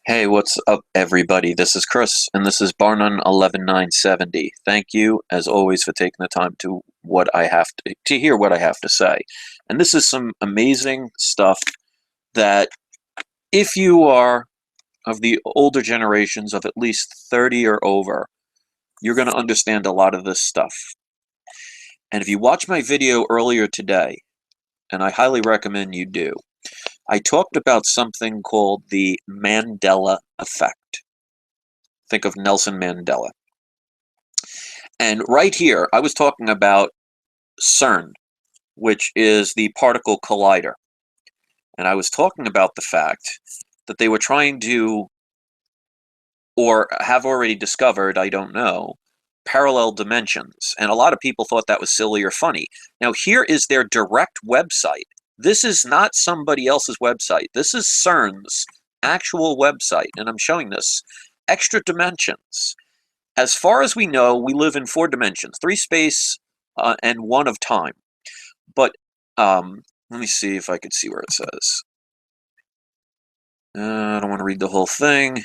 Hey, what's up, everybody? This is Chris, and this is Barnum 11970. Thank you, as always, for taking the time to hear what I have to say. And this is some amazing stuff that, if you are of the older generations of at least 30 or over, you're going to understand a lot of this stuff. And if you watched my video earlier today, and I highly recommend you do, I talked about something called the Mandela Effect. Think of Nelson Mandela. And right here, I was talking about CERN, which is the particle collider. And I was talking about the fact that they were trying to, or have already discovered, I don't know, parallel dimensions. And a lot of people thought that was silly or funny. Now, here is their direct website. This is not somebody else's website. This is CERN's actual website. And I'm showing this. Extra dimensions. As far as we know, we live in 4 dimensions, 3 space and 1 of time. But let me see if I could see where it says. I don't want to read the whole thing.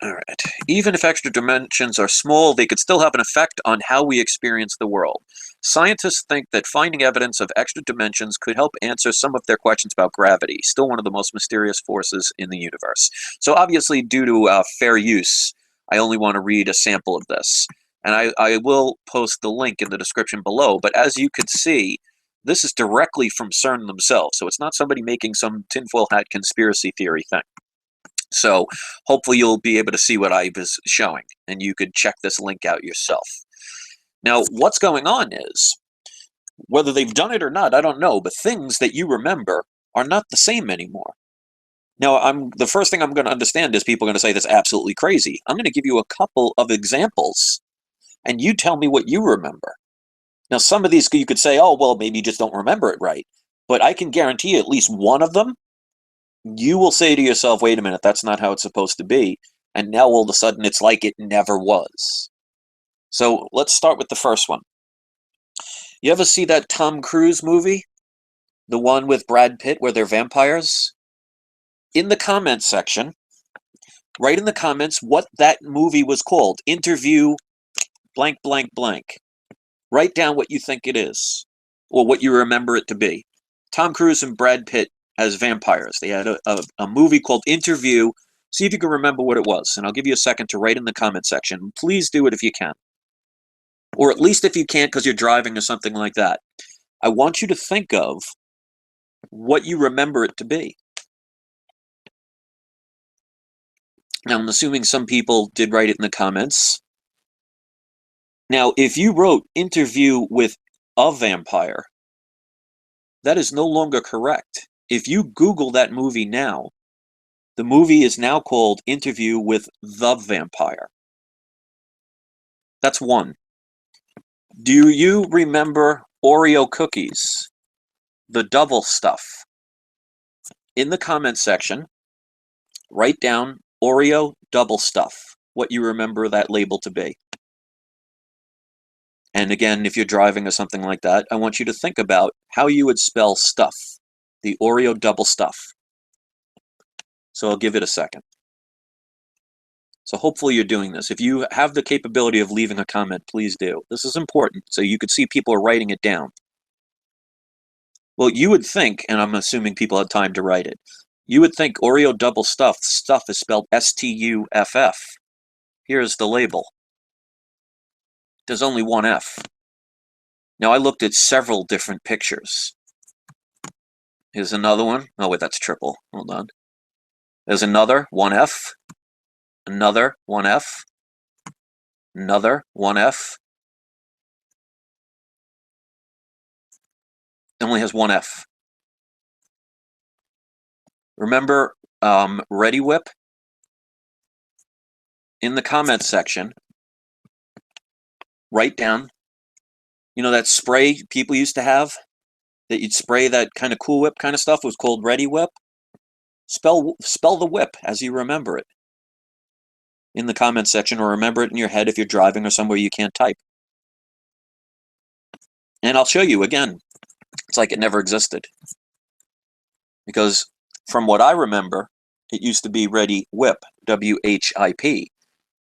All right. Even if extra dimensions are small, they could still have an effect on how we experience the world. Scientists think that finding evidence of extra dimensions could help answer some of their questions about gravity, still one of the most mysterious forces in the universe. So obviously, due to fair use, I only want to read a sample of this. And I will post the link in the description below. But as you could see, this is directly from CERN themselves. So it's not somebody making some tinfoil hat conspiracy theory thing. So hopefully you'll be able to see what I was showing, and you could check this link out yourself. Now, what's going on is, whether they've done it or not, I don't know, but things that you remember are not the same anymore. Now, the first thing I'm going to understand is people are going to say that's absolutely crazy. I'm going to give you a couple of examples, and you tell me what you remember. Now, some of these you could say, oh, well, maybe you just don't remember it right. But I can guarantee you at least one of them you will say to yourself, wait a minute, that's not how it's supposed to be. And now all of a sudden it's like it never was. So let's start with the first one. You ever see that Tom Cruise movie? The one with Brad Pitt where they're vampires? In the comments section, write in the comments what that movie was called. Interview blank, blank, blank. Write down what you think it is, or what you remember it to be. Tom Cruise and Brad Pitt as vampires. They had a movie called Interview. See if you can remember what it was, and I'll give you a second to write in the comment section. Please do it if you can. Or at least if you can't because you're driving or something like that. I want you to think of what you remember it to be. Now, I'm assuming some people did write it in the comments. Now, if you wrote Interview with a Vampire, that is no longer correct. If you Google that movie now, the movie is now called Interview with the Vampire. That's one. Do you remember Oreo cookies? The double stuff. In the comments section, write down Oreo double stuff, what you remember that label to be. And again, if you're driving or something like that, I want you to think about how you would spell stuff, the Oreo double stuff. So I'll give it a second. So hopefully you're doing this. If you have the capability of leaving a comment, please do. This is important, so you could see people are writing it down. Well, you would think, and I'm assuming people had time to write it, you would think Oreo double stuff is spelled S-T-U-F-F. Here's the label. There's only one F. Now, I looked at several different pictures. Here's another one. Oh, wait, that's triple. Hold on. There's another, one F. Another, one F. Another, one F. It only has one F. Remember Ready Whip? In the comments section, write down, you know that spray people used to have? That you'd spray that kind of Cool Whip kind of stuff? It was called Ready Whip. Spell the whip as you remember it in the comments section, or remember it in your head if you're driving or somewhere you can't type. And I'll show you again. It's like it never existed. Because from what I remember, it used to be ready WHIP, WHIP.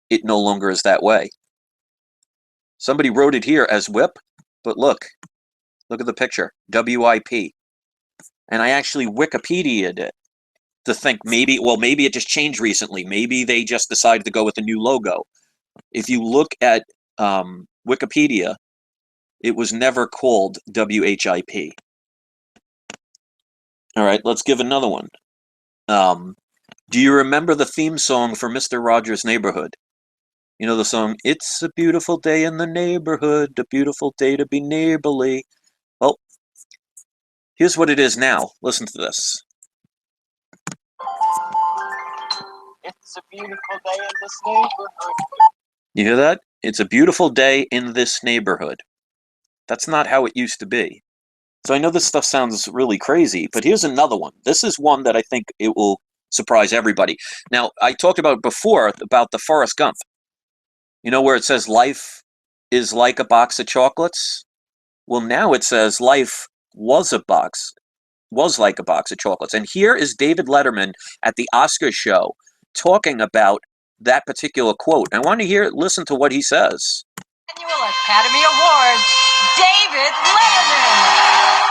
It no longer is that way. Somebody wrote it here as WHIP, but look at the picture, WIP. And I actually Wikipedia'd it to think maybe it just changed recently. Maybe they just decided to go with a new logo. If you look at Wikipedia, it was never called WHIP. All right, let's give another one. Do you remember the theme song for Mr. Rogers' Neighborhood? You know the song, "It's a beautiful day in the neighborhood, a beautiful day to be neighborly." Well, here's what it is now. Listen to this. It's a beautiful day in this neighborhood. You hear that? It's a beautiful day in this neighborhood. That's not how it used to be. So I know this stuff sounds really crazy, but here's another one. This is one that I think it will surprise everybody. Now, I talked about before about the Forrest Gump. You know where it says life is like a box of chocolates? Well, now it says life was like a box of chocolates. And here is David Letterman at the Oscars show talking about that particular quote. I want to listen to what he says. Annual Academy Awards, David Letterman.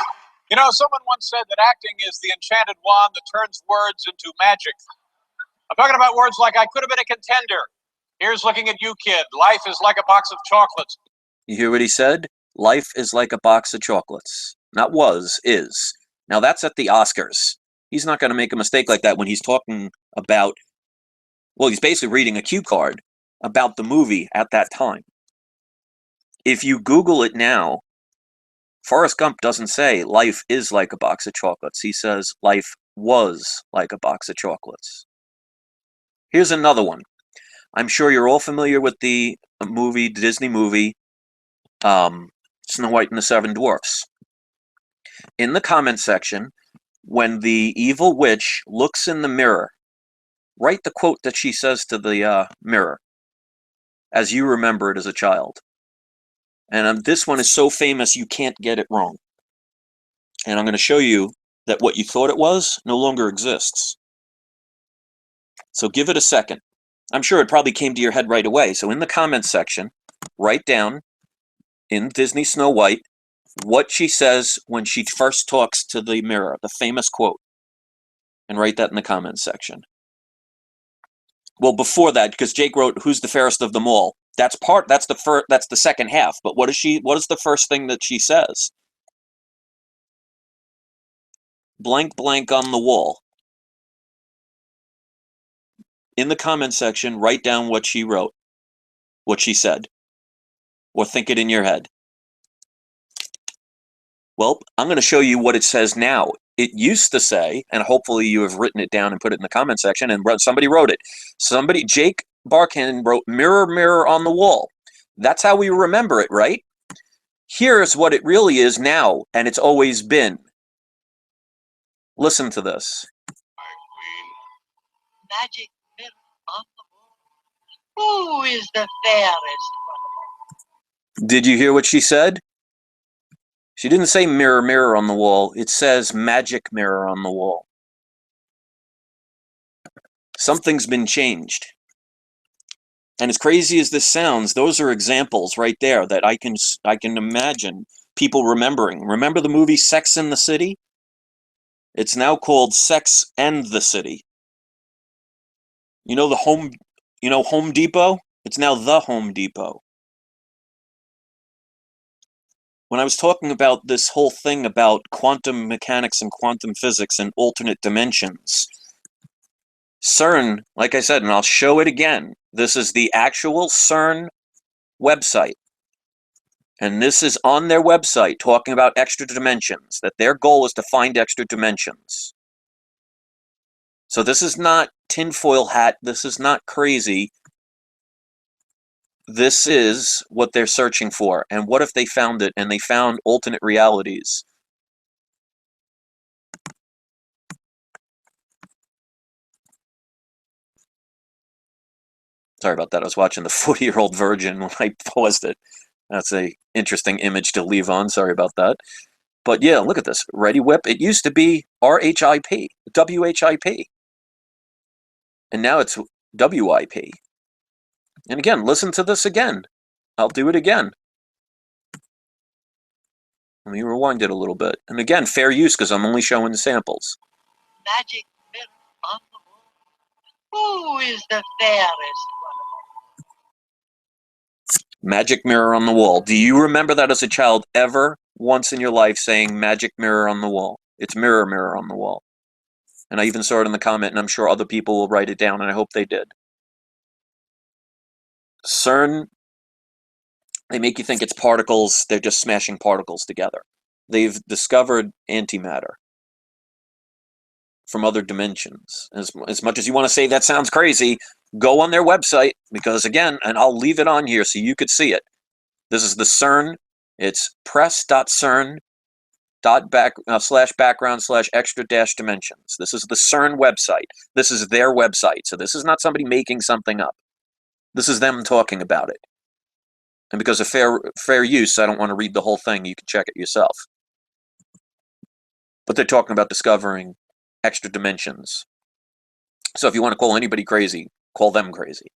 You know, someone once said that acting is the enchanted wand that turns words into magic. I'm talking about words like "I could have been a contender." "Here's looking at you, kid. Life is like a box of chocolates." You hear what he said? Life is like a box of chocolates. Not was, is. Now that's at the Oscars. He's not going to make a mistake like that when he's talking about, well, he's basically reading a cue card about the movie at that time. If you Google it now, Forrest Gump doesn't say life is like a box of chocolates. He says life was like a box of chocolates. Here's another one. I'm sure you're all familiar with the Disney movie, Snow White and the Seven Dwarfs. In the comment section, when the evil witch looks in the mirror, write the quote that she says to the mirror, as you remember it as a child. And this one is so famous you can't get it wrong. And I'm going to show you that what you thought it was no longer exists. So give it a second. I'm sure it probably came to your head right away. So in the comments section, write down in Disney Snow White what she says when she first talks to the mirror, the famous quote, and write that in the comments section. Well, before that, because Jake wrote, "Who's the fairest of them all?" That's the second half. But what is the first thing that she says? Blank blank on the wall. In the comment section, write down what she wrote, what she said, or think it in your head. Well, I'm going to show you what it says now. It used to say, and hopefully you have written it down and put it in the comment section, and somebody wrote it. Jake Barkin wrote, "Mirror, mirror on the wall." That's how we remember it, right? Here's what it really is now, and it's always been. Listen to this. Magic mirror on the wall. Who is the fairest one? Did you hear what she said? She didn't say mirror, mirror on the wall. It says magic mirror on the wall. Something's been changed. And as crazy as this sounds, those are examples right there that I can imagine people remembering. Remember the movie Sex and the City? It's now called Sex and the City. You know Home Depot? It's now the Home Depot. When I was talking about this whole thing about quantum mechanics and quantum physics and alternate dimensions, CERN, like I said, and I'll show it again, this is the actual CERN website. And this is on their website talking about extra dimensions, that their goal is to find extra dimensions. So this is not tinfoil hat, this is not crazy. This is what they're searching for. And what if they found it and they found alternate realities? Sorry about that. I was watching the 40-year-old virgin when I paused it. That's an interesting image to leave on. Sorry about that. But yeah, look at this. Ready Whip. It used to be RHIP, WHIP. And now it's WIP. And again, listen to this again. I'll do it again. Let me rewind it a little bit. And again, fair use because I'm only showing the samples. Magic mirror on the wall. Who is the fairest one among Magic mirror on the wall. Do you remember that as a child ever once in your life saying magic mirror on the wall? It's mirror, mirror on the wall. And I even saw it in the comment, and I'm sure other people will write it down, and I hope they did. CERN, they make you think it's particles. They're just smashing particles together. They've discovered antimatter from other dimensions. As much as you want to say that sounds crazy, go on their website, because again, and I'll leave it on here so you could see it. This is the CERN. It's press.cern.background/extra-dimensions. This is the CERN website. This is their website. So this is not somebody making something up. This is them talking about it. And because of fair use, I don't want to read the whole thing. You can check it yourself. But they're talking about discovering extra dimensions. So if you want to call anybody crazy, call them crazy.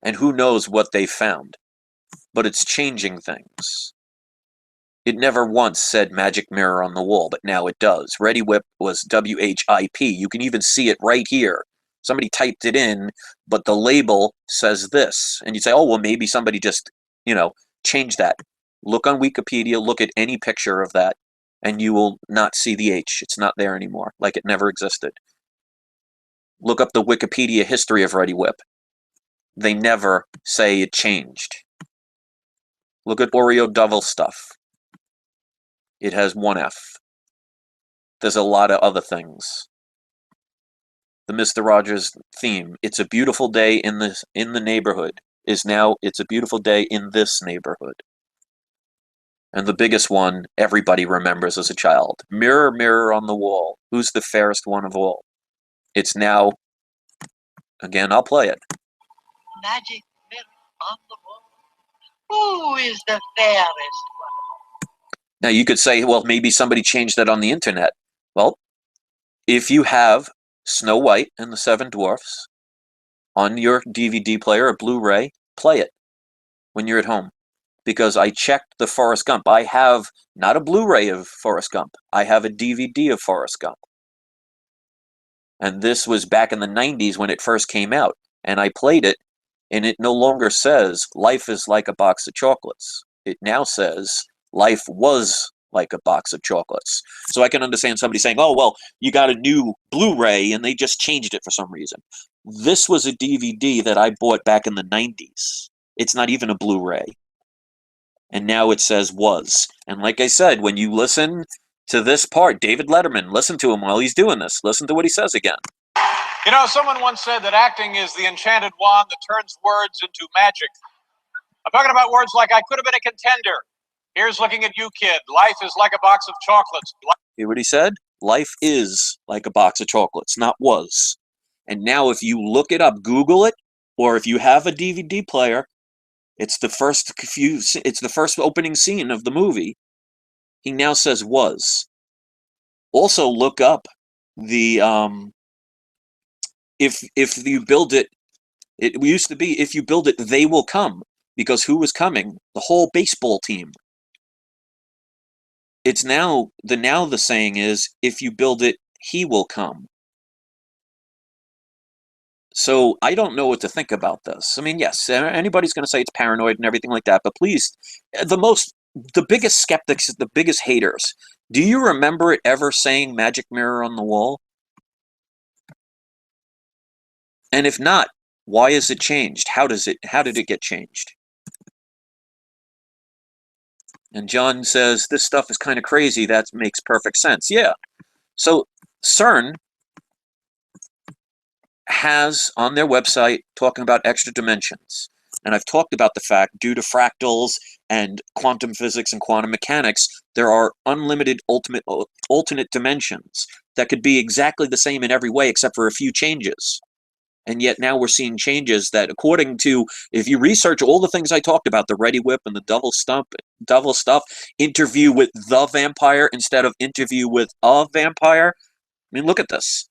And who knows what they found. But it's changing things. It never once said magic mirror on the wall, but now it does. Ready Whip was WHIP. You can even see it right here. Somebody typed it in, but the label says this. And you say, oh, well, maybe somebody just, changed that. Look on Wikipedia, look at any picture of that, and you will not see the H. It's not there anymore, like it never existed. Look up the Wikipedia history of Ready Whip. They never say it changed. Look at Oreo Devil stuff. It has one F. There's a lot of other things. The Mr. Rogers theme, it's a beautiful day in the neighborhood, is now it's a beautiful day in this neighborhood. And the biggest one everybody remembers as a child. Mirror, mirror on the wall, who's the fairest one of all? It's now, again, I'll play it. magic mirror on the wall? Who is the fairest one? Now you could say, well, maybe somebody changed that on the internet. Well, if you have Snow White and the Seven Dwarfs on your DVD player or Blu-ray, play it when you're at home. Because I checked the Forrest Gump. I have not a Blu-ray of Forrest Gump. I have a DVD of Forrest Gump. And this was back in the 90s when it first came out. And I played it, and it no longer says, life is like a box of chocolates. It now says, life was like a box of chocolates. So I can understand somebody saying, oh, well, you got a new Blu-ray and they just changed it for some reason. This was a DVD that I bought back in the 90s. It's not even a Blu-ray. And now it says was. And like I said, when you listen to this part, David Letterman, listen to him while he's doing this. Listen to what he says again. Someone once said that acting is the enchanted wand that turns words into magic. I'm talking about words like I could have been a contender. Here's looking at you, kid. Life is like a box of chocolates. Hear what he said? Life is like a box of chocolates, not was. And now if you look it up, Google it, or if you have a DVD player, it's the first opening scene of the movie. He now says was. Also look up the if you build it, it used to be if you build it, they will come. Because who was coming? The whole baseball team. It's now the saying is, if you build it, he will come. So I don't know what to think about this. I mean, yes, anybody's going to say it's paranoid and everything like that, but please, the biggest skeptics, the biggest haters, do you remember it ever saying magic mirror on the wall? And if not, why is it changed? How did it get changed? And John says, this stuff is kind of crazy. That makes perfect sense. Yeah. So CERN has on their website talking about extra dimensions. And I've talked about the fact, due to fractals and quantum physics and quantum mechanics, there are unlimited alternate dimensions that could be exactly the same in every way except for a few changes. And yet now we're seeing changes that, according to, if you research all the things I talked about, the Ready Whip and the double stuff, interview with the vampire instead of interview with a vampire. I mean, look at this.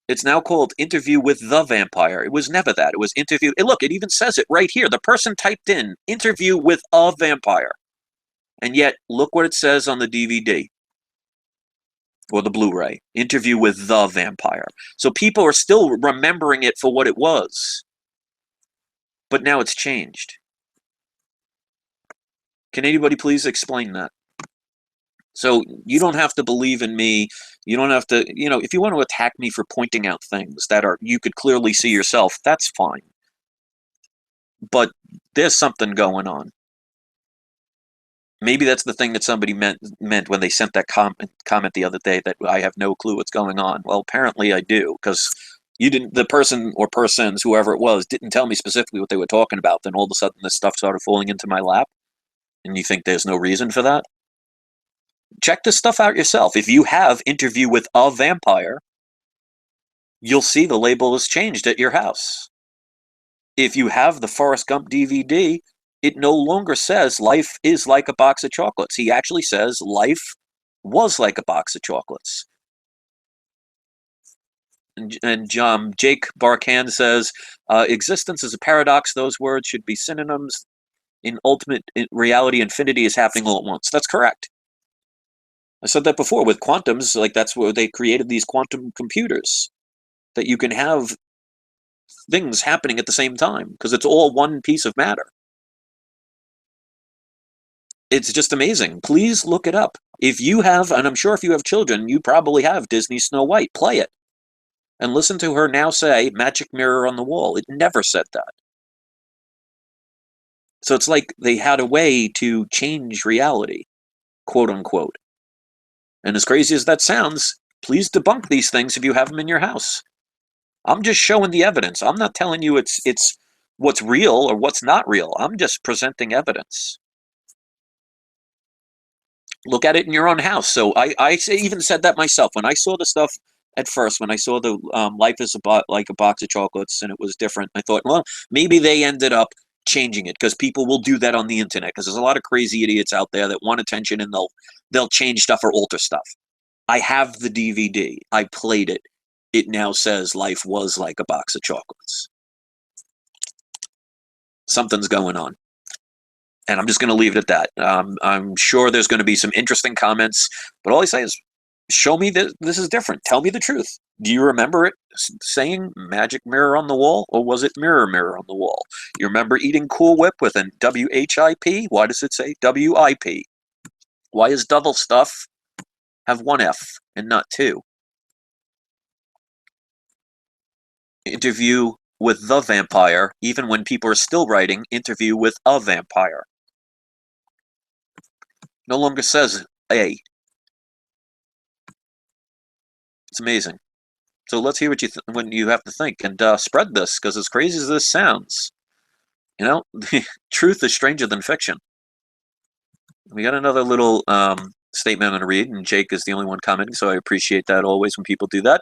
It's now called interview with the vampire. It was never that. It was interview. And look, it even says it right here. The person typed in interview with a vampire. And yet, look what it says on the DVD. Or the Blu-ray, interview with the vampire. So people are still remembering it for what it was. But now it's changed. Can anybody please explain that? So you don't have to believe in me. You don't have to, if you want to attack me for pointing out things that you could clearly see yourself, that's fine. But there's something going on. Maybe that's the thing that somebody meant when they sent that comment the other day, that I have no clue what's going on. Well, apparently I do, because the person or persons, whoever it was, didn't tell me specifically what they were talking about. Then all of a sudden this stuff started falling into my lap, and you think there's no reason for that? Check this stuff out yourself. If you have interview with a vampire, you'll see the label is changed at your house. If you have the Forrest Gump DVD, it no longer says life is like a box of chocolates. He actually says life was like a box of chocolates. And Jake Barkan says, existence is a paradox. Those words should be synonyms. In ultimate reality, infinity is happening all at once. That's correct. I said that before with quantums. Like, that's where they created these quantum computers, that you can have things happening at the same time because it's all one piece of matter. It's just amazing. Please look it up. If you have, and I'm sure if you have children, you probably have Disney Snow White. Play it. And listen to her now say, magic mirror on the wall. It never said that. So it's like they had a way to change reality, quote unquote. And as crazy as that sounds, please debunk these things if you have them in your house. I'm just showing the evidence. I'm not telling you it's what's real or what's not real. I'm just presenting evidence. Look at it in your own house. So I even said that myself. When I saw the stuff at first, when I saw the life is like a box of chocolates and it was different, I thought, well, maybe they ended up changing it because people will do that on the internet because there's a lot of crazy idiots out there that want attention and they'll change stuff or alter stuff. I have the DVD. I played it. It now says life was like a box of chocolates. Something's going on. And I'm just going to leave it at that. I'm sure there's going to be some interesting comments, but all I say is, show me that this is different. Tell me the truth. Do you remember it saying magic mirror on the wall, or was it mirror on the wall? You remember eating Cool Whip with an WHIP? Why does it say WIP? Why does double stuff have one F and not two? Interview with the vampire, even when people are still writing interview with a vampire. No longer says A. It's amazing. So let's hear what you have to think, and spread this, because as crazy as this sounds, truth is stranger than fiction. We got another little statement I'm going to read, and Jake is the only one commenting, so I appreciate that always when people do that.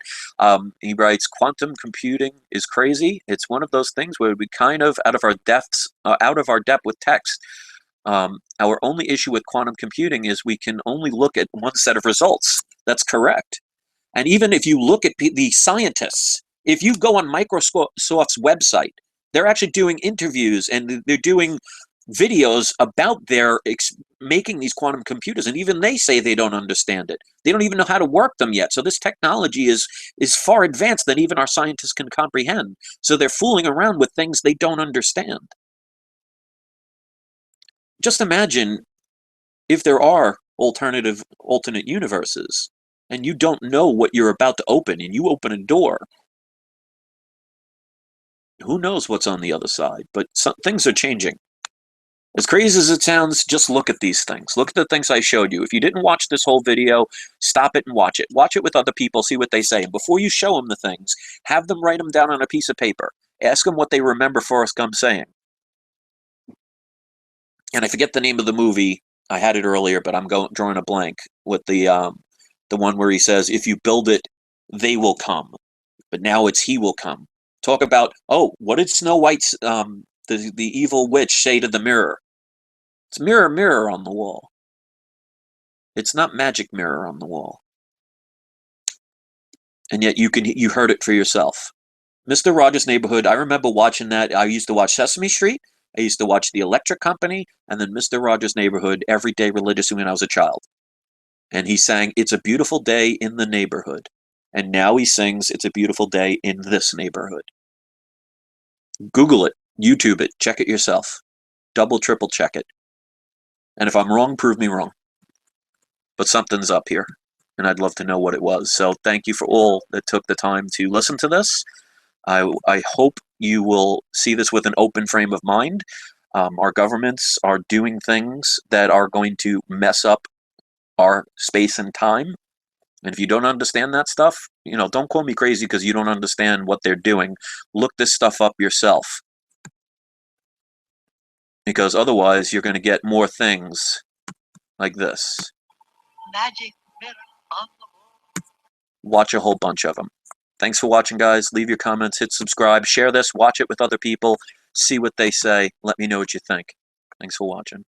He writes, quantum computing is crazy. It's one of those things where we kind of out of our depth with text. Our only issue with quantum computing is we can only look at one set of results. That's correct. And even if you look at the scientists, if you go on Microsoft's website, they're actually doing interviews and they're doing videos about their making these quantum computers. And even they say they don't understand it. They don't even know how to work them yet. So this technology is far advanced than even our scientists can comprehend. So they're fooling around with things they don't understand. Just imagine if there are alternate universes and you don't know what you're about to open and you open a door. Who knows what's on the other side, but things are changing. As crazy as it sounds, just look at these things. Look at the things I showed you. If you didn't watch this whole video, stop it and watch it. Watch it with other people, see what they say. And before you show them the things, have them write them down on a piece of paper. Ask them what they remember Forrest Gump saying. And I forget the name of the movie. I had it earlier, but I'm drawing a blank with the one where he says, if you build it, they will come. but now it's he will come. Talk about, oh, what did Snow White's, the evil witch say to the mirror? It's mirror, mirror on the wall. It's not magic mirror on the wall. And yet you heard it for yourself. Mr. Rogers' Neighborhood, I remember watching that. I used to watch Sesame Street. I used to watch The Electric Company, and then Mr. Rogers' Neighborhood every day religiously when I was a child. And he sang, "It's a beautiful day in the neighborhood." And now he sings, "It's a beautiful day in this neighborhood." Google it, YouTube it, check it yourself. Double, triple check it. And if I'm wrong, prove me wrong. But something's up here, and I'd love to know what it was. So thank you for all that took the time to listen to this. I hope you will see this with an open frame of mind. Our governments are doing things that are going to mess up our space and time. And if you don't understand that stuff, don't call me crazy because you don't understand what they're doing. Look this stuff up yourself. Because otherwise, you're going to get more things like this. Magic mirror on the wall. Watch a whole bunch of them. Thanks for watching, guys. Leave your comments, hit subscribe, share this, watch it with other people, see what they say. Let me know what you think. Thanks for watching.